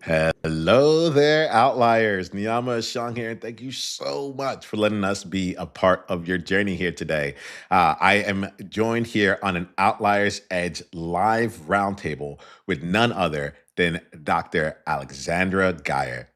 Hello there, Outliers. Niiamah Shang here, and thank you so much for letting us be a part of your journey here today. I am joined here on an Outliers Edge live roundtable with none other than Dr. Aleksandra Gajer.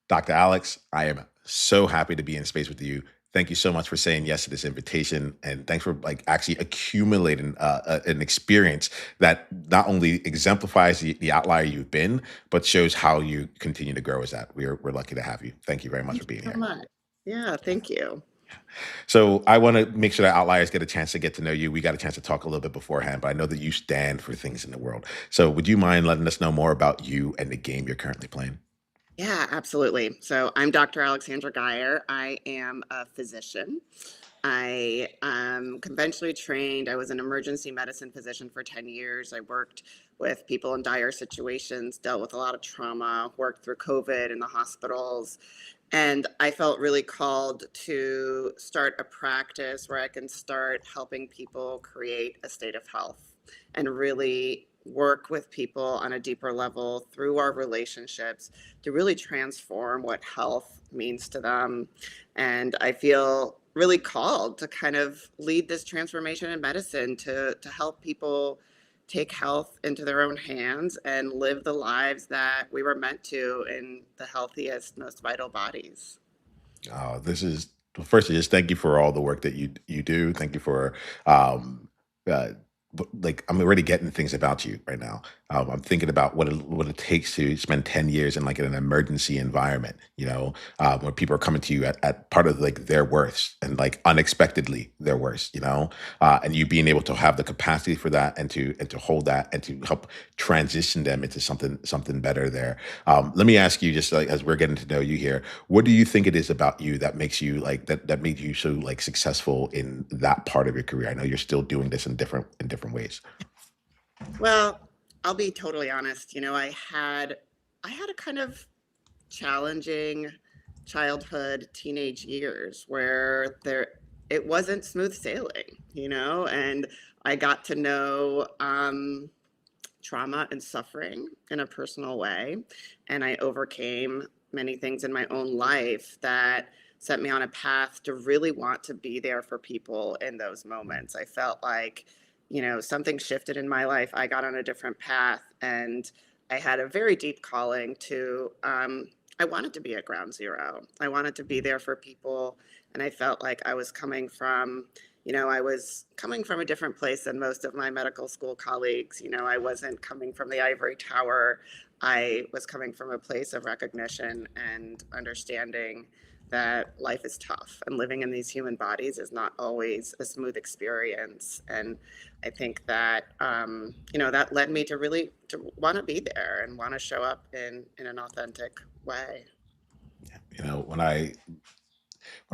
Dr. Alex, I am so happy to be in space with you. Thank you so much for saying yes to this invitation, and thanks for like actually accumulating an experience that not only exemplifies the outlier you've been, but shows how you continue to grow as that. We're lucky to have you. Thank you very much Thank for you being so here. much. Yeah, thank you. So I want to make sure that outliers get a chance to get to know you. We got a chance to talk a little bit beforehand, but I know that you stand for things in the world. So would you mind letting us know more about you and the game you're currently playing? Yeah, absolutely. So I'm Dr. Aleksandra Gajer. I am a physician. I am conventionally trained. I was an emergency medicine physician for 10 years. I worked with people in dire situations, dealt with a lot of trauma, worked through COVID in the hospitals. And I felt really called to start a practice where I can start helping people create a state of health and really work with people on a deeper level through our relationships to really transform what health means to them. And I feel really called to kind of lead this transformation in medicine to help people take health into their own hands and live the lives that we were meant to in the healthiest, most vital bodies. This is well, firstly, just thank you for all the work that you do. Thank you for um, uh, like I'm already getting things about you right now. I'm thinking about what it takes to spend 10 years in like an emergency environment. Where people are coming to you at part of like their worst and like unexpectedly their worst. And you being able to have the capacity for that and to hold that and to help transition them into something better there. Let me ask you, just like as we're getting to know you here, what do you think it is about you that makes you like that made you so like successful in that part of your career? I know you're still doing this in different ways. Well, I'll be totally honest. I had a kind of challenging childhood, teenage years where it wasn't smooth sailing, and I got to know trauma and suffering in a personal way. And I overcame many things in my own life that set me on a path to really want to be there for people in those moments. I felt like, something shifted in my life. I got on a different path and I had a very deep calling to, I wanted to be at ground zero. I wanted to be there for people. And I felt like I was coming from a different place than most of my medical school colleagues. I wasn't coming from the ivory tower. I was coming from a place of recognition and understanding that life is tough and living in these human bodies is not always a smooth experience. And I think that, that led me to really to want to be there and want to show up in an authentic way. When I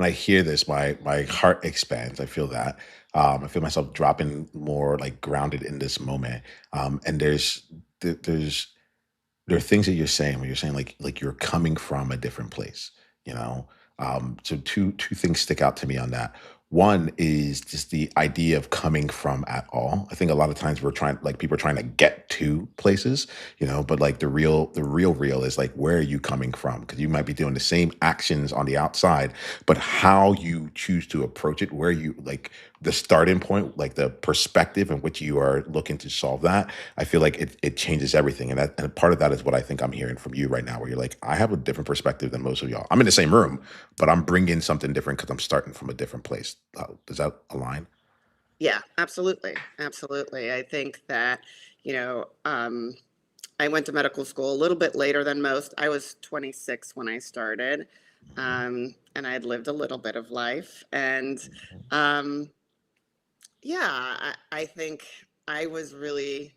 hear this, my heart expands. I feel that. I feel myself dropping more like grounded in this moment. And there's there are things that you're saying where you're saying like you're coming from a different place. you know so two things stick out to me on that. One is just the idea of coming from at all. I think a lot of times people are trying to get to places, but like the real is like, where are you coming from? Because you might be doing the same actions on the outside, but how you choose to approach it, where you like the starting point, like the perspective in which you are looking to solve that. I feel like it changes everything. And part of that is what I think I'm hearing from you right now, where you're like, I have a different perspective than most of y'all. I'm in the same room, but I'm bringing something different because I'm starting from a different place. Does that align? Yeah, absolutely. Absolutely. I think that, you know, um, I went to medical school a little bit later than most. I was 26 when I started, and I had lived a little bit of life. And um, yeah, I think I was really,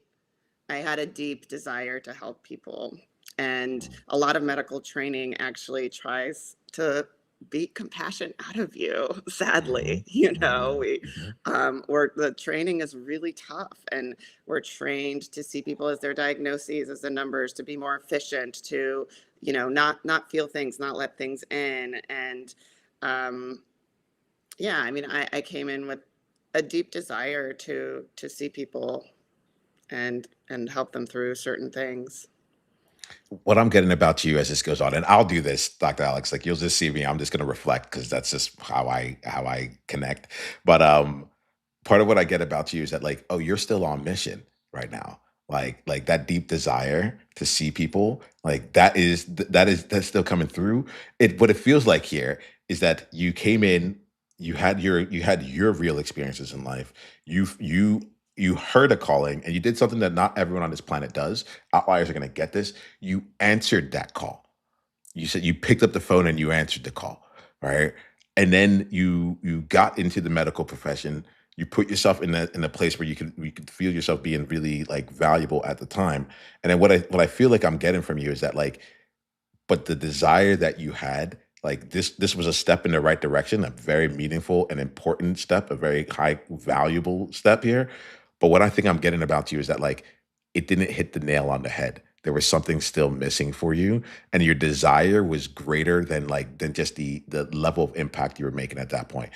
I had a deep desire to help people. And a lot of medical training actually tries to beat compassion out of you, Mhm, sadly. mhm, mhm. Where the training is really tough, and we're trained to see people as their diagnoses, as the numbers, to be more efficient, to, not feel things, not let things in. And um, yeah, I mean, I came in with a deep desire to see people and help them through certain things. What I'm getting about you as this goes on, and I'll do this, Dr. Alex, like you'll just see me, I'm just gonna reflect because that's just how I connect. But part of what I get about you is that like, oh, you're still on mission right now. Like that deep desire to see people, like that's still coming through. It what it feels like here is that you came in, you had your real experiences in life. You heard a calling and you did something that not everyone on this planet does. Outliers are gonna get this. You answered that call. You said you picked up the phone and you answered the call, right? And then you got into the medical profession. You put yourself in a place where you could feel yourself being really like valuable at the time. And then what I feel like I'm getting from you is that like, but the desire that you had, like this was a step in the right direction, a very meaningful and important step, a very high valuable step here. But what I think I'm getting about you is that like it didn't hit the nail on the head. There was something still missing for you, and your desire was greater than just the level of impact you were making at that point.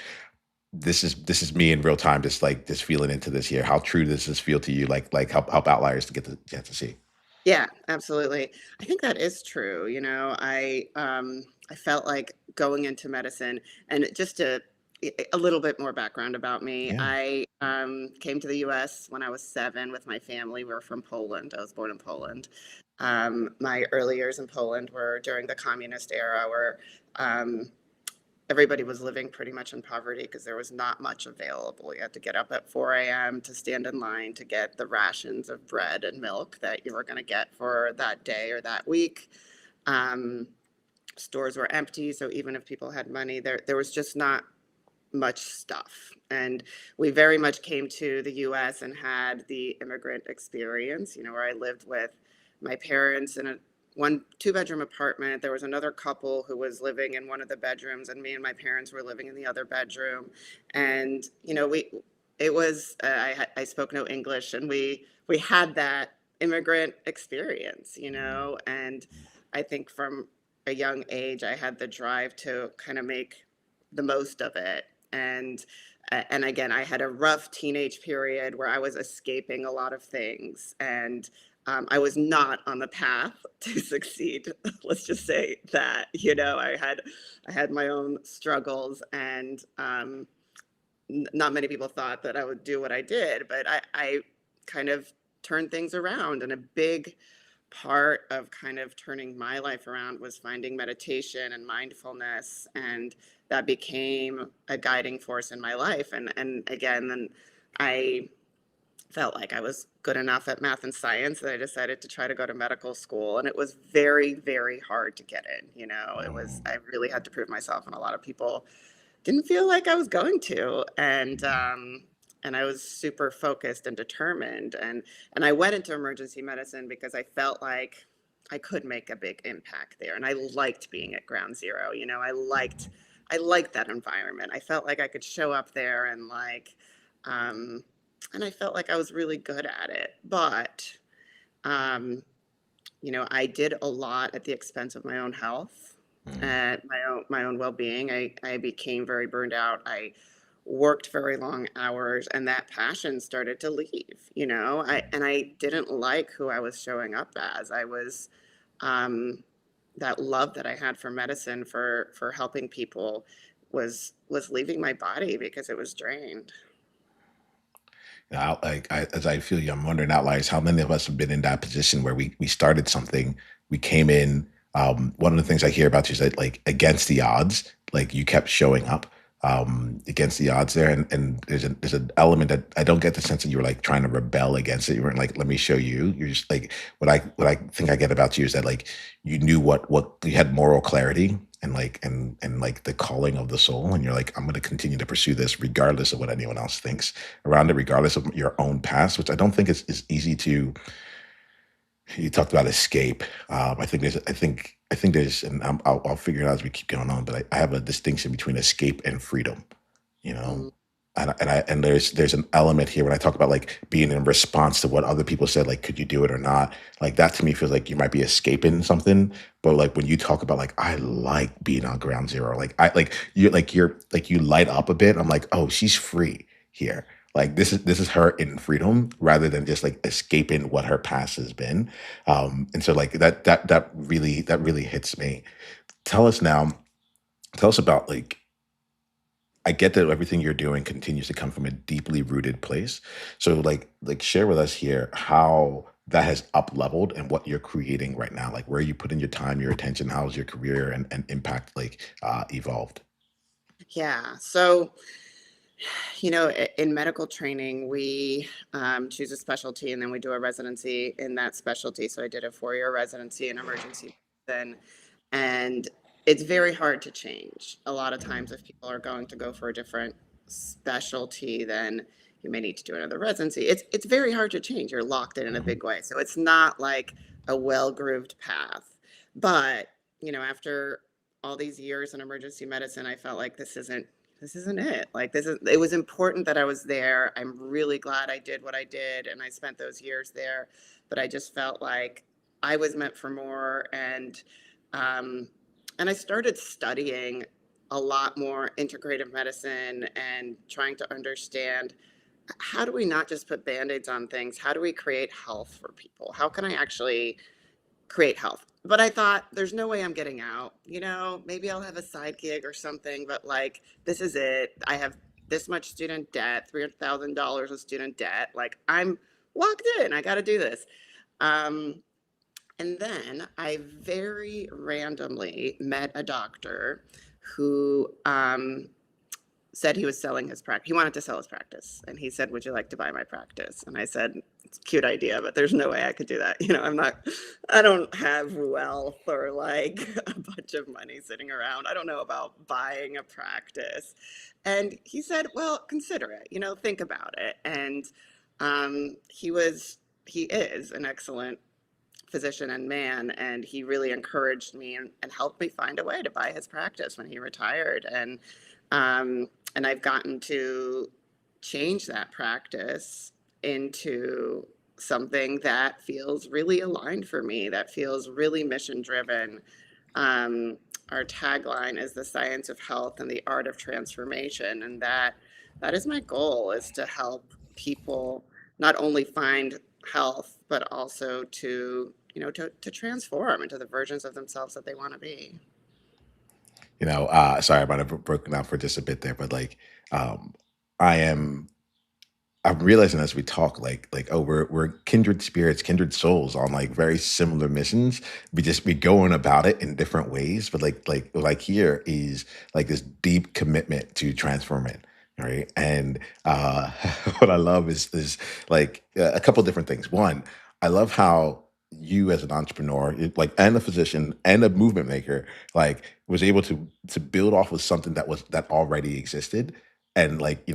This is me in real time, just feeling into this here. How true does this feel to you? Like help outliers to get to see. Yeah, absolutely. I think that is true. I felt like going into medicine, and just a little bit more background about me. Yeah. I came to the U.S. when I was 7 with my family. We're from Poland. I was born in Poland. My early years in Poland were during the communist era, where um, everybody was living pretty much in poverty because there was not much available. You had to get up at 4 a.m. to stand in line to get the rations of bread and milk that you were going to get for that day or that week. Um, Stores were empty, so even if people had money, there was just not much stuff. And we very much came to the US and had the immigrant experience, where I lived with my parents in a one two-bedroom apartment. There was another couple who was living in one of the bedrooms, and me and my parents were living in the other bedroom. And we it was I spoke no English, and we had that immigrant experience, and I think from a young age I had the drive to kind of make the most of it. And again, I had a rough teenage period where I was escaping a lot of things, and I was not on the path to succeed. Let's just say that. I had my own struggles, and not many people thought that I would do what I did, but I kind of turned things around. And a big part of kind of turning my life around was finding meditation and mindfulness, and that became a guiding force in my life. And again, then I felt like I was good enough at math and science that I decided to try to go to medical school, and it was very, very hard to get in. I really had to prove myself, and a lot of people didn't feel like I was going to. And I was super focused and determined. And I went into emergency medicine because I felt like I could make a big impact there. And I liked being at ground zero. I liked that environment. I felt like I could show up there um, and I felt like I was really good at it. But um, I did a lot at the expense of my own health, Mm. at my own well-being. I became very burned out. I worked very long hours, and that passion started to leave. I didn't like who I was showing up as. I was um, that love that I had for medicine, for helping people, was leaving my body because it was drained. Now, as I feel you, I'm wondering outliers, how many of us have been in that position where we started something, we came in. One of the things I hear about you is that like against the odds, like you kept showing up against the odds there, and there's an element that I don't get the sense that you were like trying to rebel against it. You weren't like, let me show you. You're just like what I think I get about you is that like you knew what you had moral clarity and like the calling of the soul, and you're like, I'm going to continue to pursue this regardless of what anyone else thinks around it, regardless of your own past, which I don't think is easy to. You talked about escape. I think there's, and I'll figure it out as we keep going on. But I have a distinction between escape and freedom. You know, Mm, and there's an element here when I talk about like being in response to what other people said, like could you do it or not? Like that to me feels like you might be escaping something. But like when you talk about like I like being on ground zero, like I like you light up a bit. I'm like, oh, she's free here. Like this is her in freedom rather than just like escaping what her past has been. And so like that really hits me. Tell us now, tell us about like I get that everything you're doing continues to come from a deeply rooted place. So like share with us here how that has up leveled and what you're creating right now. Like where you put in your time, your attention, how's your career and impact like evolved? Yeah. So, in medical training, we choose a specialty and then we do a residency in that specialty. So I did a 4-year residency in emergency medicine, and it's very hard to change. A lot of times, if people are going to go for a different specialty, then you may need to do another residency. It's very hard to change. You're locked in a Mhm. big way. So it's not like a well grooved path. But after all these years in emergency medicine, I felt like this isn't it. Like it was important that I was there. I'm really glad I did what I did and I spent those years there, but I just felt like I was meant for more. Um and I started studying a lot more integrative medicine and trying to understand, how do we not just put band-aids on things? How do we create health for people? How can I actually create health? But I thought, there's no way I'm getting out. Maybe I'll have a side gig or something, but like, this is it. I have this much student debt, $300,000 of student debt. Like, I'm locked in. I got to do this. Um, and then I very randomly met a doctor who said he was selling his practice. He wanted to sell his practice. And he said, "Would you like to buy my practice?" And I said, "It's a cute idea, but there's no way I could do that. I don't have wealth or like a bunch of money sitting around. I don't know about buying a practice." And he said, "Well, consider it, think about it." And he is an excellent physician and man, and he really encouraged me and helped me find a way to buy his practice when he retired. And I've gotten to change that practice into something that feels really aligned for me, that feels really mission driven. um, our tagline is the science of health and the art of transformation, and that is my goal, is to help people not only find health but also to transform into the versions of themselves that they want to be. Sorry, I might have broken down for just a bit there, but like um I am I'm realizing as we talk, oh, we're kindred spirits, kindred souls on like very similar missions. We going about it in different ways, but like here is like this deep commitment to transform it, right? And what I love is like a couple different things. One, I love how you as an entrepreneur, like and a physician and a movement maker, like was able to build off of something that already existed, and like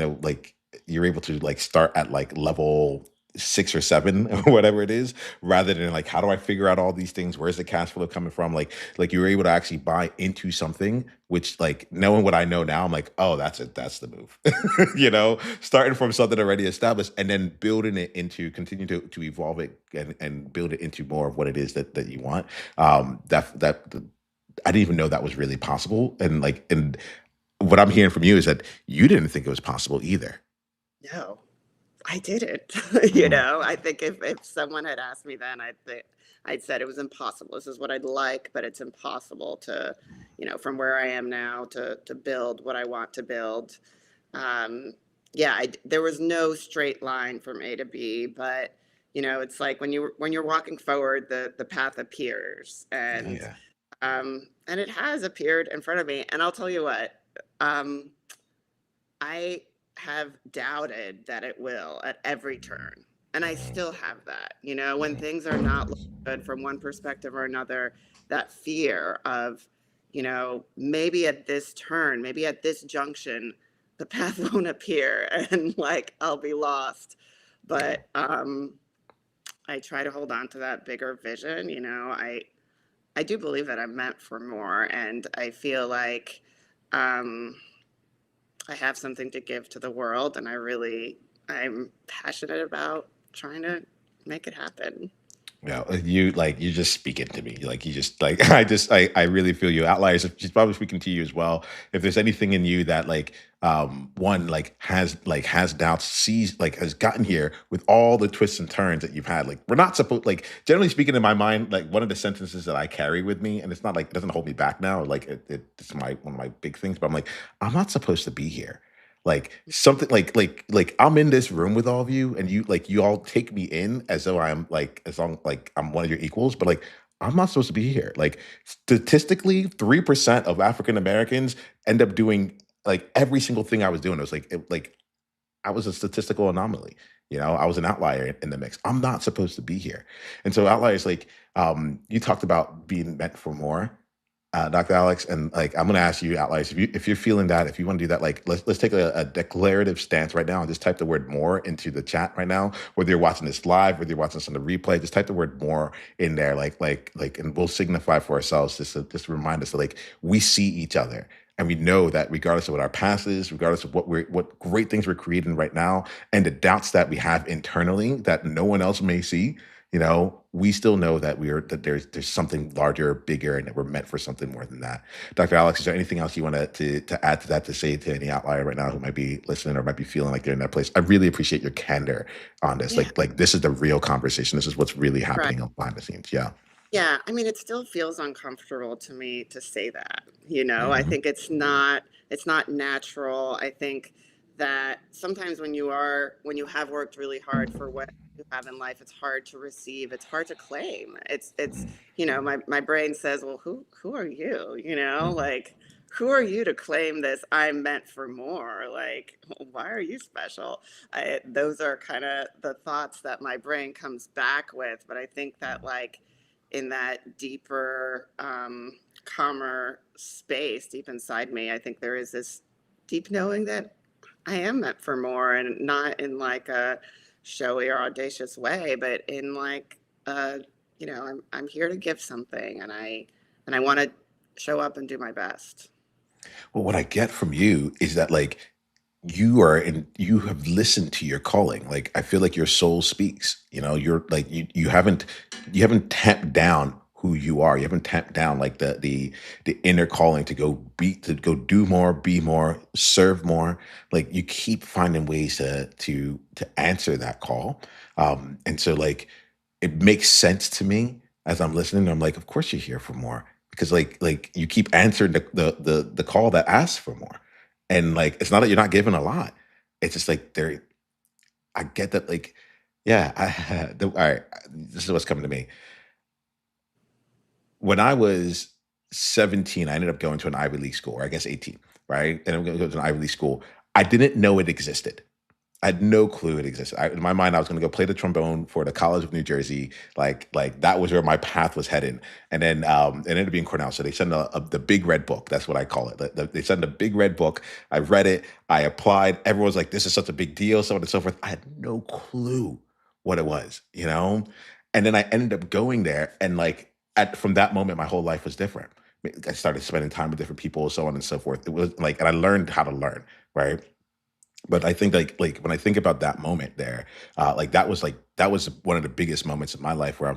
you're able to like start at like level 6 or 7 or whatever it is, rather than like how do I figure out all these things, where's the cash flow coming from, like you're able to actually buy into something, which like knowing what I know now, I'm like, oh, that's it, that's the move. Starting from something already established and then building it into continue to evolve it and build it into more of what it is that you want. That I didn't even know that was really possible, and what I'm hearing from you is that you didn't think it was possible either. No, I didn't. Mhm. I think if someone had asked me then, I'd said it was impossible. This is what I'd like, but it's impossible to, from where I am now to build what I want to build. Um, yeah, there was no straight line from A to B, but it's like when you're walking forward, the path appears, Yeah. and it has appeared in front of me. And I'll tell you what. Um, I have doubted that it will at every turn. And I Mhm, still have that. When mhm. things are not looking good from one perspective or another, that fear of, maybe at this turn, maybe at this junction, the path won't appear and like I'll be lost. Yeah. But I try to hold on to that bigger vision. I do believe that I'm meant for more, and I feel like um I have something to give to the world, and I'm passionate about trying to make it happen. Yeah, you just speak it to me. Like you just like I really feel you. Outliers, she's probably speaking to you as well. If there's anything in you that one has doubts, sees has gotten here with all the twists and turns that you've had. Like we're not supposed like generally speaking in my mind, like one of the sentences that I carry with me, and it's not like it doesn't hold me back now. Like it's my one of my big things, but I'm like, I'm not supposed to be here. Like something like I'm in this room with all of you, and you all take me in as though I'm like as long like I'm one of your equals, but like I'm not supposed to be here. Like statistically, 3% of African Americans end up doing like every single thing I was doing. It was like I was a statistical anomaly. I was an outlier in the mix. I'm not supposed to be here. And so outliers like you talked about being meant for more, Dr. Alex, and like I'm going to ask you, Outliers, if you're feeling that, if you want to do that, like let's take a declarative stance right now and just type the word more into the chat right now. Whether you're watching this live, whether you're watching this on the replay, just type the word more in there, and we'll signify for ourselves just to remind us that like we see each other. And we know that regardless of what our past is, regardless of what great things we're creating right now, and the doubts that we have internally that no one else may see, we still know that there's something larger, bigger, and that we're meant for something more than that. Dr. Alex, is there anything else you want to add to that, to say to any outlier right now who might be listening or might be feeling like they're in that place? I really appreciate your candor on this. Yeah, Like this is the real conversation. This is what's really right. happening behind the scenes. Yeah. Yeah, I mean, it still feels uncomfortable to me to say that, you know? I Mhm. think it's not natural. I think that sometimes when you have worked really hard for what you have in life, it's hard to receive, it's hard to claim. My brain says, "Well, who are you?" You know? Like, who are you to claim this I'm meant for more? Like, why are you special? Those are kind of the thoughts that my brain comes back with, but I think that like in that deeper, calmer space deep inside me, I think there is this deep knowing that I am meant for more, and not in like a showy or audacious way, but in like, uh, I'm here to give something, and I want to show up and do my best. Well, what I get from you is that you have listened to your calling. Like I feel like your soul speaks. You're like you haven't tamped down who you are. You haven't tamped down like the inner calling to go do more, be more, serve more. Like you keep finding ways to answer that call. And so like it makes sense to me as I'm listening. I'm like, of course you're here for more, because like you keep answering the call that asks for more, and like it's not that you're not giving a lot. It's just like there. I get that. Like, yeah. All right. This is what's coming to me. When I was 17, I ended up going to an Ivy League school, or I guess 18, right? And I'm going to go to an Ivy League school. I didn't know it existed. I had no clue it existed. In my mind, I was going to go play the trombone for the College of New Jersey. Like that was where my path was heading. And then it ended up being Cornell. So they sent the big red book. That's what I call it. They sent the big red book. I read it. I applied. Everyone's like, "This is such a big deal," so on and so forth. I had no clue what it was. And then I ended up going there, and like from that moment, my whole life was different. I started spending time with different people, so on and so forth. It was like, and I learned how to learn, right? But I think like when I think about that moment there, that was one of the biggest moments of my life where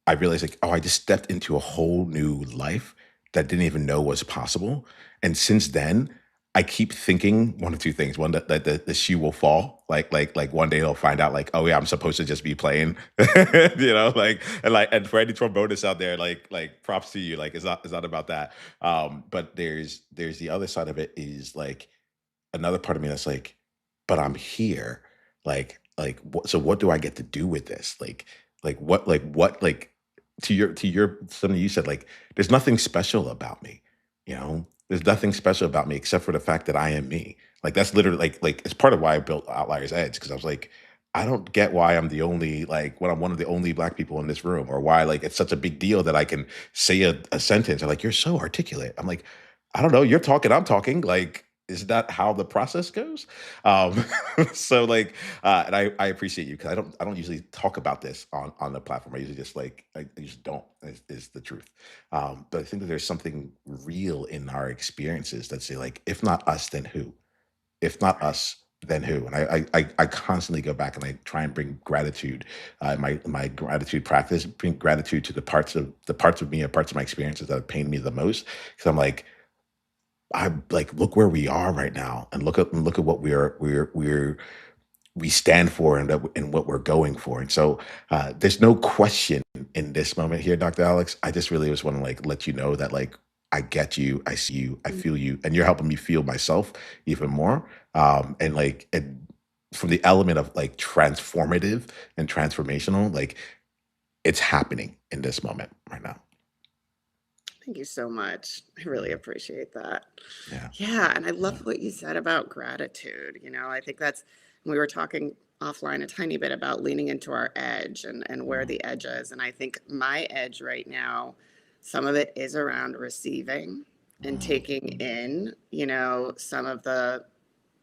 I realized like, oh, I just stepped into a whole new life that didn't even know was possible. And since then, I keep thinking one of two things. One, that the shoe will fall. Like one day they'll find out like, oh yeah, I'm supposed to just be playing. And for any trombonists out there, like props to you. Like it's not about that. But there's the other side of it is like another part of me that's like, but I'm here. So what do I get to do with this? Like to your something you said, like, there's nothing special about me, There's nothing special about me except for the fact that I am me. Like that's literally like it's part of why I built Outliers Edge, because I was like, I don't get why I'm the only like when I'm one of the only black people in this room, or why like it's such a big deal that I can say a sentence. They're like, you're so articulate. I'm like, I don't know. You're talking, I'm talking. Like, is that how the process goes? Um, so like, and I appreciate you, because I don't usually talk about this on the platform. I usually just like I just don't is the truth. But I think that there's something real in our experiences that say like, if not us, then who? If not Right. us, then who? And I constantly go back and I try and bring gratitude, my gratitude practice, bring gratitude to the parts of me, or parts of my experiences that have pained me the most. Because I'm like, I like look where we are right now, and look at what we stand for, and what we're going for. And so there's no question in this moment here, Dr. Alex. I just really just want to like let you know that like I get you, I see you, I Mm. feel you, and you're helping me feel myself even more. And like from the element of like transformative and transformational, like it's happening in this moment right now. Thank you so much. I really Mhm. appreciate that. Yeah. Yeah, and I Yeah. love what you said about gratitude. I think that's we were talking offline a tiny bit about leaning into our edge and where Mhm. the edge is. And I think my edge right now, some of it is around receiving and taking Mhm. in, some of the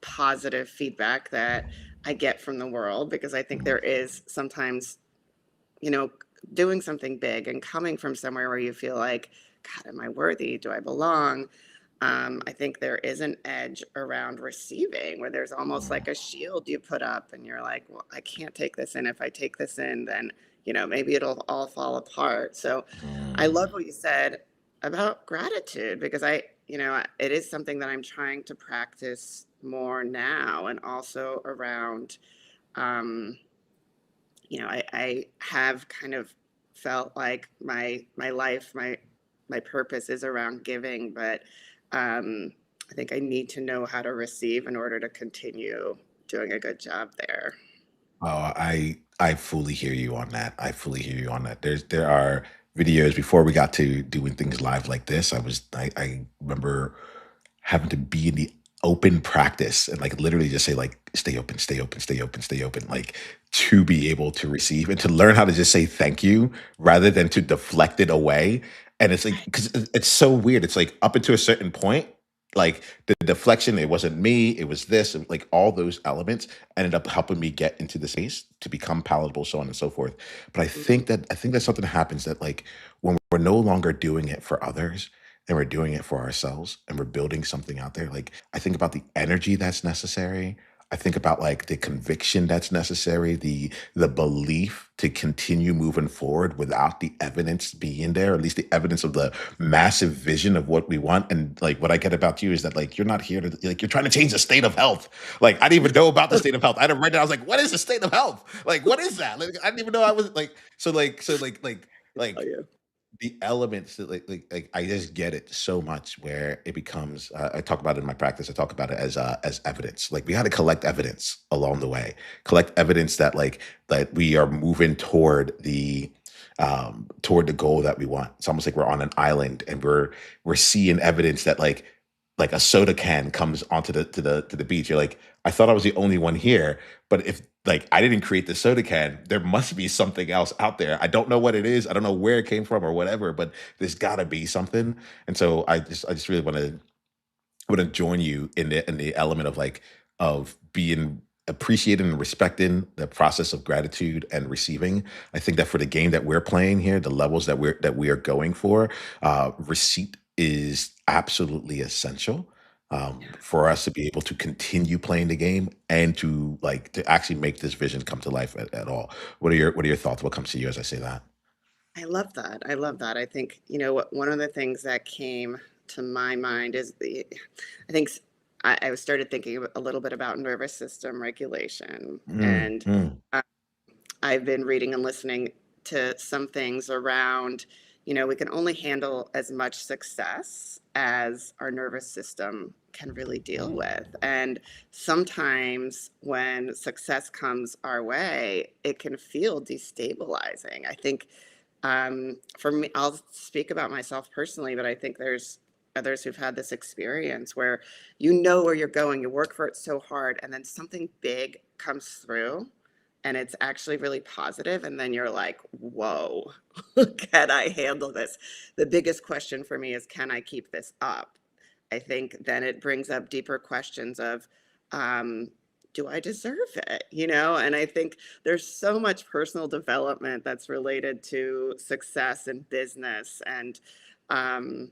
positive feedback that I get from the world because I think there Mhm. is sometimes, you know, doing something big and coming from somewhere where you feel like, God, am I worthy? Do I belong? I think there is an edge around receiving where there's almost Mhm. like a shield you put up, and you're like, well, I can't take this in. If I take this in, then, maybe it'll all fall apart. So I love Mhm. what you said about gratitude because it is something that I'm trying to practice more now and also around, um, I have kind of felt like my life, my purpose is around giving, but I think I need to know how to receive in order to continue doing a good job there. Oh, I fully hear you on that. I fully hear you on that. There are videos before we got to doing things live like this. I remember having to be in the open practice and like literally just say like stay open, stay open, stay open, stay open, like to be able to receive and to learn how to just say thank you rather than to deflect it away. And it's like Right. because it's so weird. It's like up until a certain point, like the deflection, it wasn't me, it was this, and like all those elements ended up helping me get into the space to become palatable, so on and so forth. But Mhm. I think that something happens that like when we're no longer doing it for others and we're doing it for ourselves and we're building something out there, like I think about the energy that's necessary. I think about like the conviction that's necessary, the belief to continue moving forward without the evidence being there, or at least the evidence of the massive vision of what we want. And like what I get about you is that like you're not here to like you're trying to change the state of health. Like I didn't even know about the state of health. I didn't read it. I was like, what is the state of health? Like what is that? Like I didn't even know I was like Oh, like yeah. the elements that like I just get it so much where it becomes I talk about it in my practice. I talk about it as evidence. Like we got to collect evidence along the way. Collect evidence that like that we are moving toward the goal that we want. It's almost like we're on an island and we're seeing evidence that like a soda can comes onto the beach. You're like, I thought I was the only one here, but if like I didn't create the soda can, there must be something else out there. I don't know what it is. I don't know where it came from or whatever, but there's got to be something. And so I just really want to join you in the element of like of being appreciating and respecting the process of gratitude and receiving. I think that for the game that we're playing here, the levels that we are going for, receipt is absolutely essential Yeah. for us to be able to continue playing the game and to like to actually make this vision come to life at all. What are your thoughts? What comes to you as I say that? I love that. I love that. I think, what one of the things that came to my mind is I think I started thinking a little bit about nervous system regulation. Mm, And mm, I've been reading and listening to some things around, we can only handle as much success as our nervous system can really deal mm. with. And sometimes when success comes our way, it can feel destabilizing. I think for me, I'll speak about myself personally, but I think there's others who've had this experience where you know where you're going, you work for it so hard, and then something big comes through and it's actually really positive, and then you're like, whoa, can I handle this? The biggest question for me is, can I keep this up? I think then it brings up deeper questions of, um, do I deserve it? And I think there's so much personal development that's related to success and business. And um,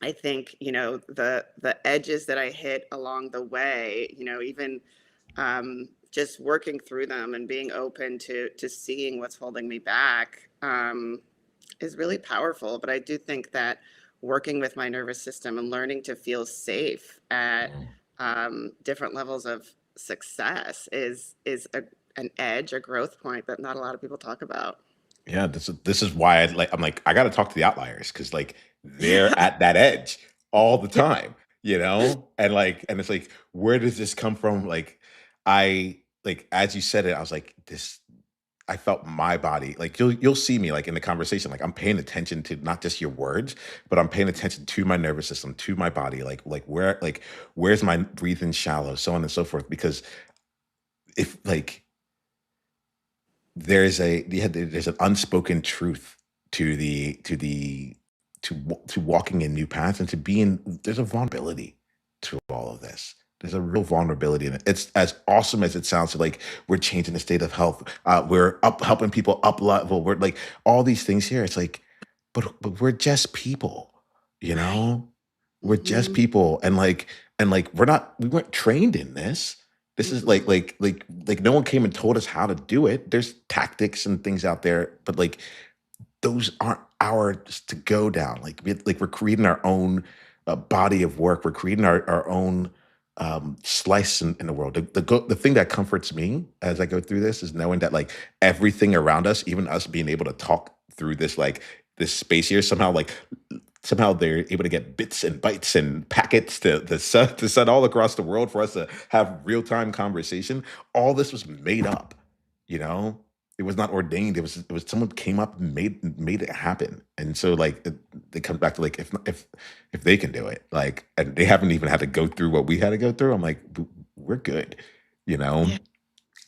I think, the edges that I hit along the way, even just working through them and being open to seeing what's holding me back is really powerful. But I do think that working with my nervous system and learning to feel safe at Mm. different levels of success is an edge, a growth point that not a lot of people talk about. Yeah, this is why I'm like, I gotta talk to the outliers because like they're Yeah. at that edge all the Yeah. time, and it's like, where does this come from? Like as you said it, I was like, this I felt my body. Like you'll see me like in the conversation, like I'm paying attention to not just your words, but I'm paying attention to my nervous system, to my body, where's my breathing shallow, so on and so forth. Because if like there's an unspoken truth to walking in new paths and to being there's a vulnerability to all of this. There's a real vulnerability in it. It's as awesome as it sounds. Like we're changing the state of health. We're up helping people up level. We're like all these things here. It's like, but we're just people, you Right. know. We're just Hmm. people, and we weren't trained in this. This is Mm-mm. like no one came and told us how to do it. There's tactics and things out there, but like those aren't ours to go down. We're creating our own body of work. We're creating our own slice in the world. The thing that comforts me as I go through this is knowing that like everything around us, even us being able to talk through this this space here, somehow they're able to get bits and bytes and packets to send all across the world for us to have real-time conversation. All this was made up, you know? It was not ordained. It was someone came up and made it happen. And so like it comes back to like if they can do it, like and they haven't even had to go through what we had to go through, I'm like, we're good, you know? Yeah.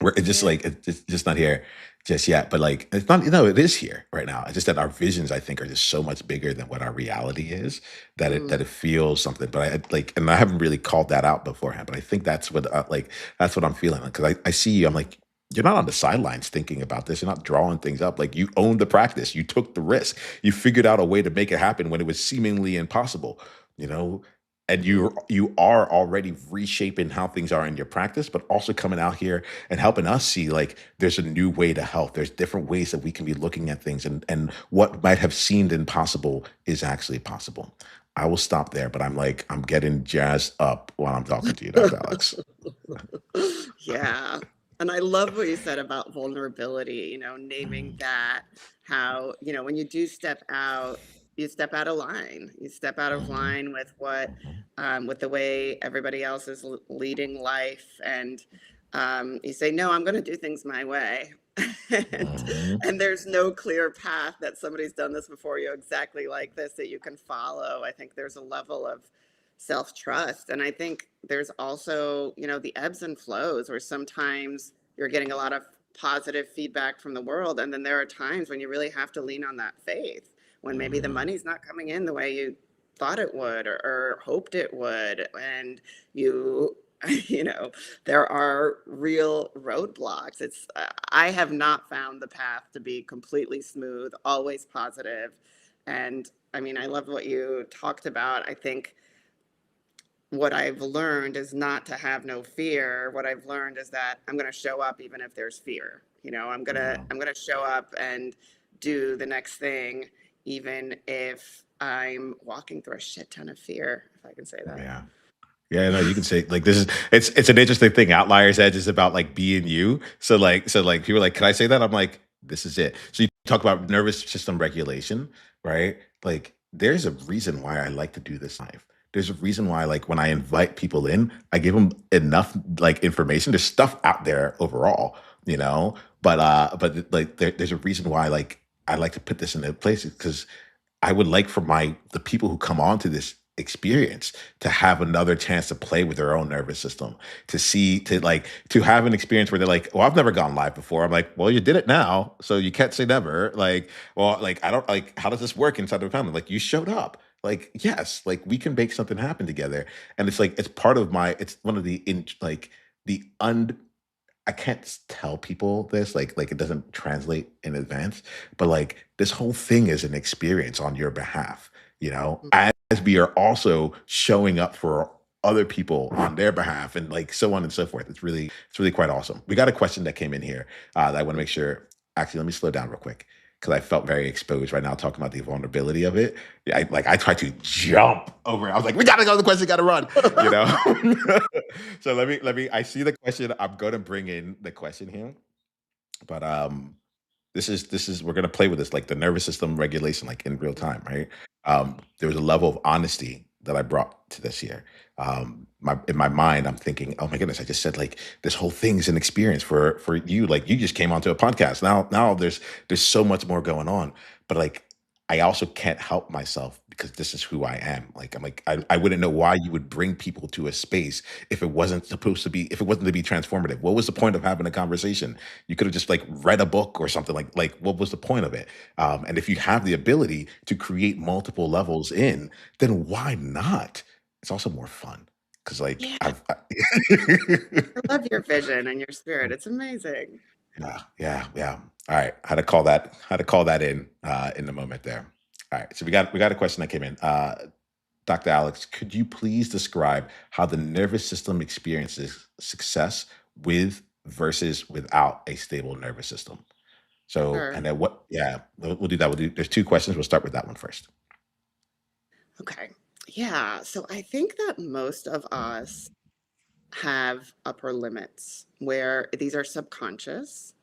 We're it's just Yeah. like it's just not here just yet, but like it's not. It is here right now. It's just that our visions, I think, are just so much bigger than what our reality is that it Mm. feels something. But and I haven't really called that out beforehand. But I think that's what I'm feeling because I see you. I'm like you're not on the sidelines thinking about this. You're not drawing things up. Like you owned the practice. You took the risk. You figured out a way to make it happen when it was seemingly impossible. You know, and Mhm. you are already reshaping how things are in your practice, but also coming out here and helping us see like there's a new way to help. There's different ways that we can be looking at things, and what might have seemed impossible is actually possible. I will stop there, but I'm getting jazzed up while I'm talking to you, Dr. Alex. Yeah. And I love what you said about vulnerability, naming Mhm, that, how, when you do step out, you step out of line. You step out of mhm, line mhm, with the way everybody else is leading life. And you say, no, I'm going to do things my way. and, mhm, and there's no clear path that somebody's done this before you exactly like this that you can follow. I think there's a level of self trust. And I think there's also, the ebbs and flows where sometimes you're getting a lot of positive feedback from the world. And then there are times when you really have to lean on that faith when maybe the mhm, money's not coming in the way you thought it would or hoped it would. And you, you know, there are real roadblocks. I have not found the path to be completely smooth, always positive. And I mean, I love what you talked about. I think what I've learned is not to have no fear. What I've learned is that I'm going to show up even if there's fear. yeah, I'm going to show up and do the next thing even if I'm walking through a shit ton of fear, if I can say that. yeah. Yeah, no, you can say like this is it's an interesting thing. Outliers Edge is about like being you. So like people are like, can I say that? I'm like, this is it. So you talk about nervous system regulation, right? Like there's a reason why I like to do this live. There's a reason why like when I invite people in, I give them enough like information. There's stuff out there overall, but like there's a reason why like I like to put this in place because I would like for the people who come on to this experience to have another chance to play with their own nervous system, to have an experience where they're like, well, I've never gone live before. I'm like, well, you did it now, so you can't say never. Like, well, like I don't like how does this work inside of a family? Like you showed up. Like, yes, like we can make something happen together. And it's like it's one of the in like the un I can't tell people this, like it doesn't translate in advance, but like this whole thing is an experience on your behalf, as we are also showing up for other people on their behalf and like so on and so forth. It's really quite awesome. We got a question that came in here that I want to make sure. Actually, let me slow down real quick because I felt very exposed right now talking about the vulnerability of it. Yeah, I tried to jump over it. I was like, we gotta go to the question, gotta run, you know. So let me. I see the question. I'm gonna bring in the question here, but this is we're gonna play with this like the nervous system regulation like in real time, right? There was a level of honesty that I brought to this year. My in my mind, I'm thinking, oh my goodness, I just said like this whole thing's an experience for you. Like you just came onto a podcast. Now there's so much more going on. But like I also can't help myself because this is who I am. Like I'm like I wouldn't know why you would bring people to a space if it wasn't supposed to be if it wasn't to be transformative. What was the point of having a conversation? You could have just like read a book or something like what was the point of it? And if you have the ability to create multiple levels in, then why not? It's also more fun because like Yeah, I've I love your vision and your spirit. It's amazing. yeah, yeah, yeah. All right, how to call that in the moment there. All right, so we got a question that came in. Dr. Alex, could you please describe how the nervous system experiences success with versus without a stable nervous system? So, Sure. and then what? Yeah, we'll do that. There's two questions. We'll start with that one first. Okay. Yeah. So I think that most of us have upper limits where these are subconscious,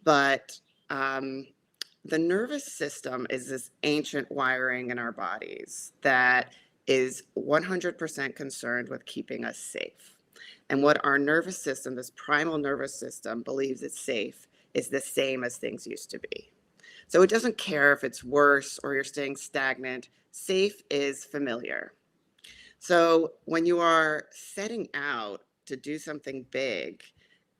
but um, the nervous system is this ancient wiring in our bodies that is 100% concerned with keeping us safe. And what our nervous system, this primal nervous system, believes is safe is the same as things used to be. So it doesn't care if it's worse or you're staying stagnant. Safe is familiar. So when you are setting out to do something big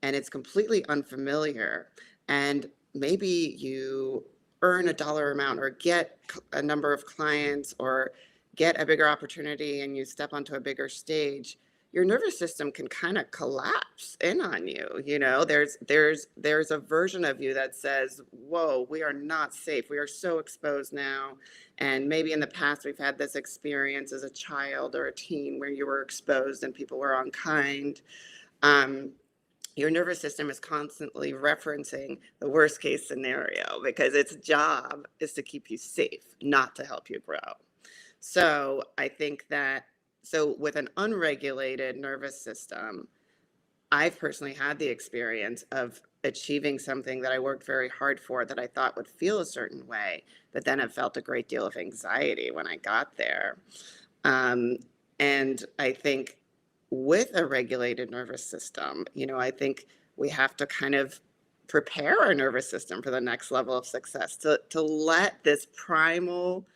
and it's completely unfamiliar, and maybe you earn a dollar amount or get a number of clients or get a bigger opportunity and you step onto a bigger stage, your nervous system can kind of collapse in on you. You know, there's a version of you that says, whoa, we are not safe, we are so exposed now. And maybe in the past, we've had this experience as a child or a teen where you were exposed and people were unkind. Um, your nervous system is constantly referencing the worst case scenario because its job is to keep you safe, not to help you grow. So I think that, so with an unregulated nervous system, I've personally had the experience of achieving something that I worked very hard for that I thought would feel a certain way, but then it felt a great deal of anxiety when I got there. Um, and I think with a regulated nervous system, you know, I think we have to kind of prepare our nervous system for the next level of success to let this primal,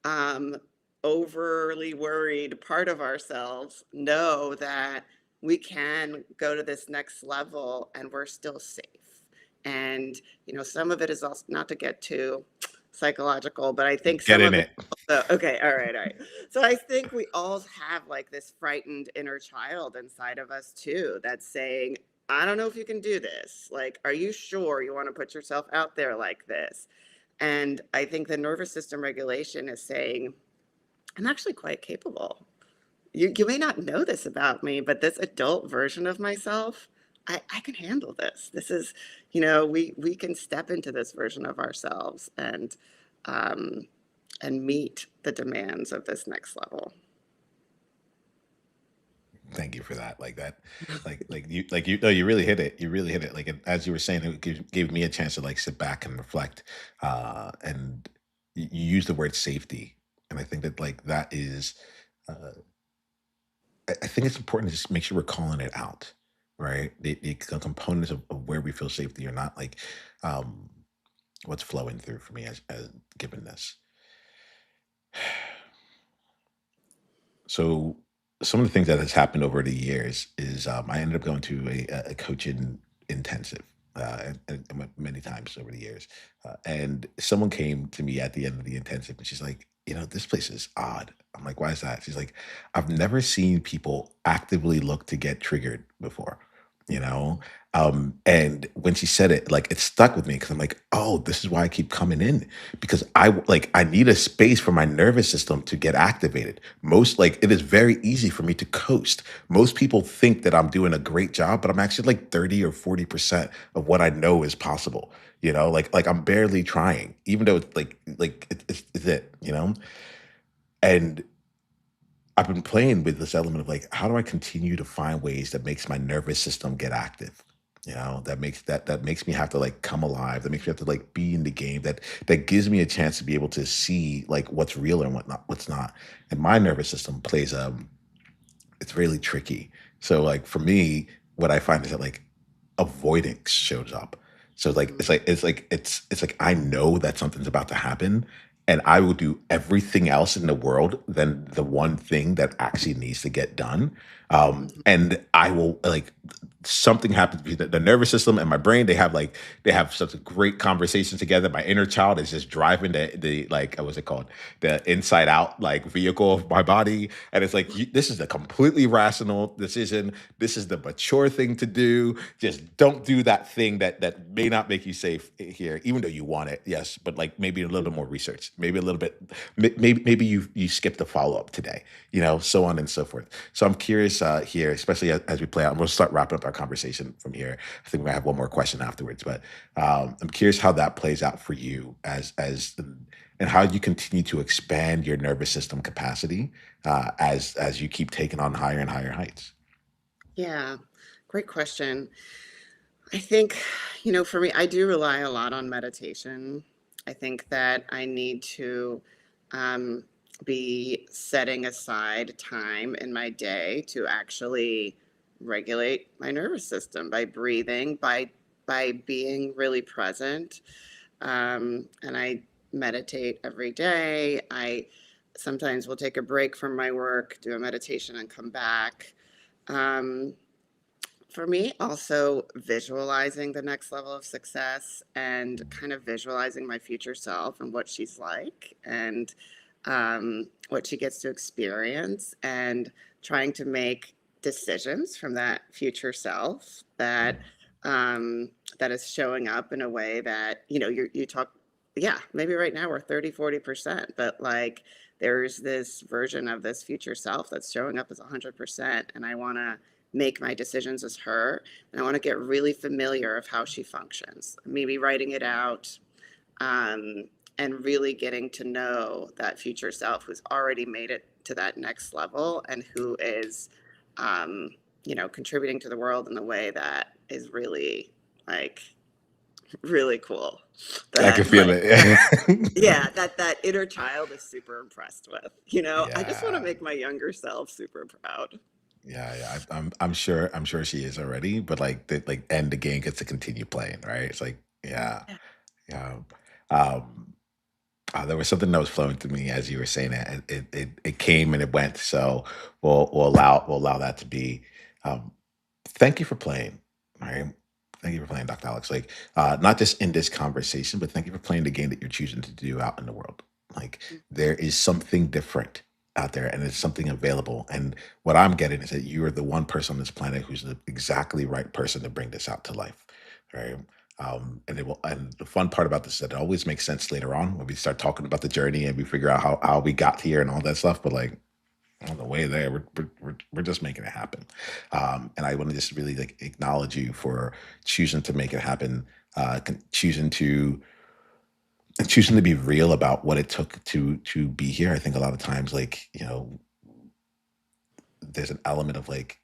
um, overly worried part of ourselves know that we can go to this next level and we're still safe. And, you know, some of it is also not to get too psychological, but I think Get some in of it it. also, okay, all right, all right. So I think we all have like this frightened inner child inside of us too that's saying, I don't know if you can do this. Like, are you sure you want to put yourself out there like this? And I think the nervous system regulation is saying, I'm actually quite capable. You may not know this about me, but this adult version of myself, I can handle this. This is, you know, we can step into this version of ourselves um, and meet the demands of this next level. Thank you for that. Like that, like you. No, you really hit it. You really hit it. Like as you were saying, it gave me a chance to like sit back and reflect. And you use the word safety, and I think that like that is. Uh, I think it's important to just make sure we're calling it out, right? The components of where we feel safety or not, like um, what's flowing through for me as given this. So some of the things that has happened over the years is I ended up going to a coaching intensive many times over the years, and someone came to me at the end of the intensive, and she's like, "You know, this place is odd." I'm like, "Why is that?" She's like, "I've never seen people actively look to get triggered before." You know, And when she said it, like it stuck with me because I'm like, oh, this is why I keep coming in because I need a space for my nervous system to get activated. Most like it is very easy for me to coast. Most people think that I'm doing a great job, but I'm actually like 30 or 40% of what I know is possible. Like I'm barely trying, even though it's it's it, and I've been playing with this element of like, how do I continue to find ways that makes my nervous system get active? That makes me have to like come alive. That makes me have to like be in the game. That gives me a chance to be able to see like what's real and what's not. And my nervous system plays it's really tricky. So like for me, what I find is that like avoidance shows up. So like Mm, it's like I know that something's about to happen and I will do everything else in the world than the one thing that actually needs to get done. mhm, And I will like something happens between the nervous system and my brain. They have such a great conversation together. My inner child is just driving the like what's it called? The inside out like vehicle of my body. And it's like this is a completely rational decision. This is the mature thing to do. Just don't do that thing that may not make you safe here, even though you want it. Yes, but like maybe a little bit more research, maybe a little bit, maybe you skipped a follow up today, so on and so forth. So I'm curious here, especially as we play out. And we'll start wrapping up our conversation from here. I think we're gonna have one more question afterwards, but I'm curious how that plays out for you and how you continue to expand your nervous system capacity as you keep taking on higher and higher heights. yeah, great question. I think, for me, I do rely a lot on meditation. I think that I need to um, be setting aside time in my day to actually regulate my nervous system by breathing, by being really present. And I meditate every day. I sometimes will take a break from my work, do a meditation, and come back. Um, for me, also visualizing the next level of success and kind of visualizing my future self and what she's like and what she gets to experience and trying to make decisions from that future self um, that is showing up in a way that, you talk, yeah, maybe right now we're 30, 40%, but like there's this version of this future self that's showing up as 100%. And I want to make my decisions as her. And I want to get really familiar of how she functions, maybe writing it out, um, and really getting to know that future self who's already made it to that next level and who is, um, contributing to the world in a way that is really like really cool. I can That feel like it. yeah, that inner child is super impressed with. I just want to Yeah. make my younger self super proud. Yeah, yeah. I'm sure she is already, but and the game gets to continue playing, right? It's like, yeah, Yeah. yeah. Um, there was something that was flowing through me as you were saying it. And it came and it went. So we'll allow that to be. Um, Thank you for playing. All right. Thank you for playing, Dr. Alex. Like, not just in this conversation, but thank you for playing the game that you're choosing to do out in the world. Like, there is something different out there and it's something available. And what I'm getting is that you are the one person on this planet who's the exactly right person to bring this out to life. Right. And the fun part about this is that it always makes sense later on when we start talking about the journey and we figure out how we got here and all that stuff. But like on the way there, we're just making it happen. And I want to just really like acknowledge you for choosing to make it happen, choosing to be real about what it took to be here. I think a lot of times, like there's an element of like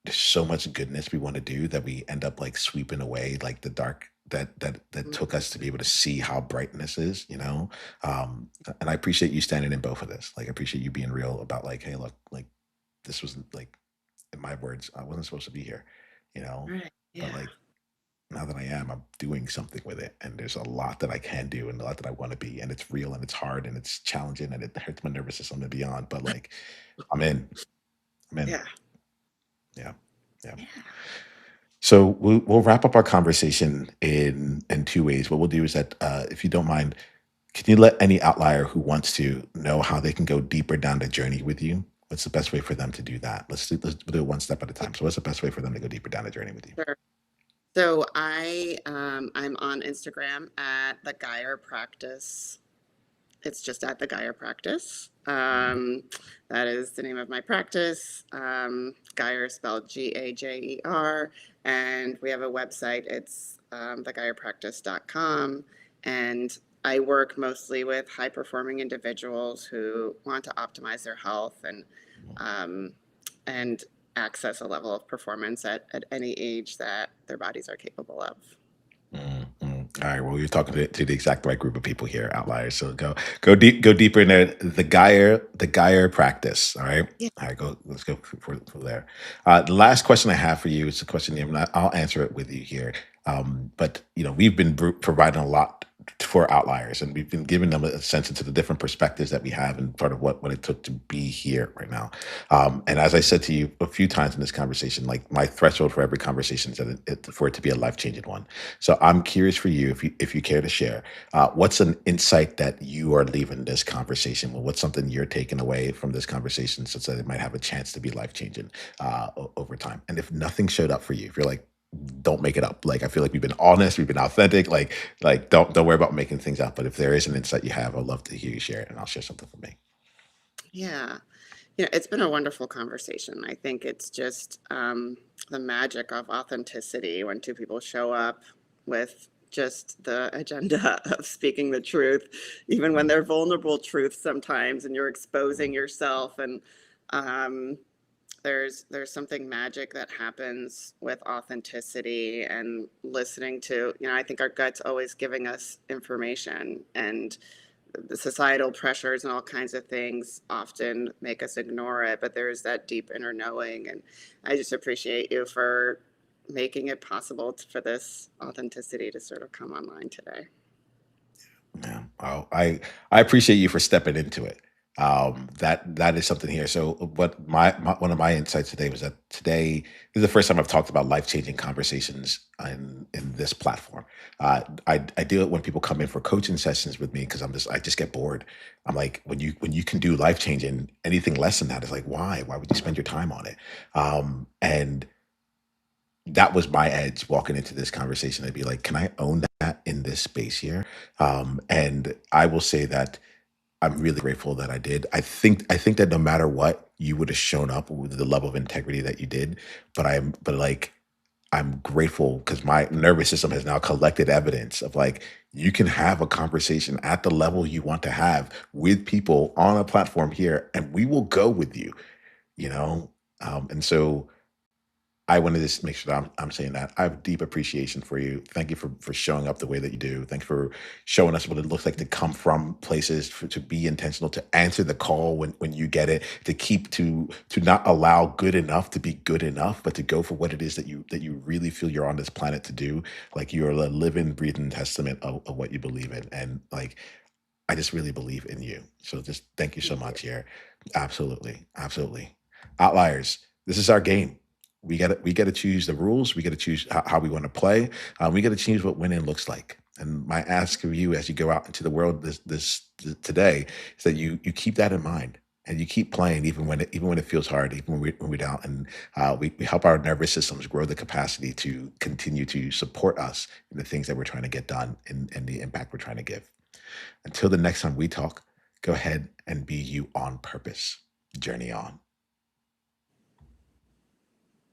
there's so much goodness we want to do that we end up like sweeping away like the dark that took us to be able to see how brightness is. And I appreciate you standing in both of this. Like I appreciate you being real about like, hey, look, like this wasn't like in my words, I wasn't supposed to be here, you know. Right. But Yeah. like now that I am, I'm doing something with it. And there's a lot that I can do and a lot that I want to be. And it's real and it's hard and it's challenging and it hurts my nervous system and beyond. But like I'm in. I'm in. Yeah. Yeah. Yeah. Yeah. So we'll wrap up our conversation in two ways. What we'll do is that if you don't mind, can you let any outlier who wants to know how they can go deeper down the journey with you? What's the best way for them to do that? Let's do it one step at a time. So what's the best way for them to go deeper down the journey with you? Sure. So I'm on Instagram at the Gajer Practice. It's just at the Gajer Practice. That is the name of my practice. Gajer spelled Gajer, and we have a website. It's thegajerpractice.com, and I work mostly with high performing individuals who want to optimize their health um, and access a level of performance at any age that their bodies are capable of. Mm, mm. All right. Well, you're talking to the exact right group of people here, outliers. So go deep, go deeper in there. The Geyer practice. All right. Yeah. All right. Go. Let's go for there. The last question I have for you is a question. I'll answer it with you here. But we've been providing a lot for outliers, and we've been giving them a sense into the different perspectives that we have, and part of what it took to be here right now. And as I said to you a few times in this conversation, like my threshold for every conversation is that for it to be a life changing one. So I'm curious for you, if you care to share, what's an insight that you are leaving this conversation with? What's something you're taking away from this conversation, such that it might have a chance to be life changing over time? And if nothing showed up for you, if you're like, don't make it up. Like I feel like we've been honest, we've been authentic. Like don't worry about making things up. But if there is an insight you have, I'd love to hear you share it, and I'll share something for me. Yeah. It's been a wonderful conversation. I think it's just the magic of authenticity when two people show up with just the agenda of speaking the truth, even when Mm, they're vulnerable truths sometimes, and you're exposing yourself. And um, there's something magic that happens with authenticity and listening to. I think our gut's always giving us information, and the societal pressures and all kinds of things often make us ignore it, but there's that deep inner knowing. And I just appreciate you for making it possible for this authenticity to sort of come online today. yeah. Oh, I appreciate you for stepping into it. That is something here. So, what my one of my insights today was that today this is the first time I've talked about life changing conversations in this platform. I do it when people come in for coaching sessions with me because I just get bored. I'm like, when you can do life changing, anything less than that is like, why would you spend your time on it? And that was my edge walking into this conversation. I'd be like, can I own that in this space here? And I will say that I'm really grateful that I did. I think that no matter what, you would have shown up with the level of integrity that you did. But like I'm grateful because my nervous system has now collected evidence of like you can have a conversation at the level you want to have with people on a platform here, and we will go with you, you know? And so I wanted to just make sure that I'm saying that. I have deep appreciation for you. Thank you for showing up the way that you do. Thank you for showing us what it looks like to come from places, to be intentional, to answer the call when you get it, to to not allow good enough to be good enough, but to go for what it is that you really feel you're on this planet to do. Like you're a living, breathing testament of what you believe in. And like I just really believe in you. So just thank you so Thank you. much here. Absolutely. Absolutely. Outliers. This is our game. We got to choose the rules. We got to choose how we want to play. We got to choose what winning looks like. And my ask of you as you go out into the world today is that you keep that in mind and you keep playing even when it feels hard, even when we're down, and we help our nervous systems grow the capacity to continue to support us in the things that we're trying to get done and the impact we're trying to give. Until the next time we talk, go ahead and be you on purpose. Journey on.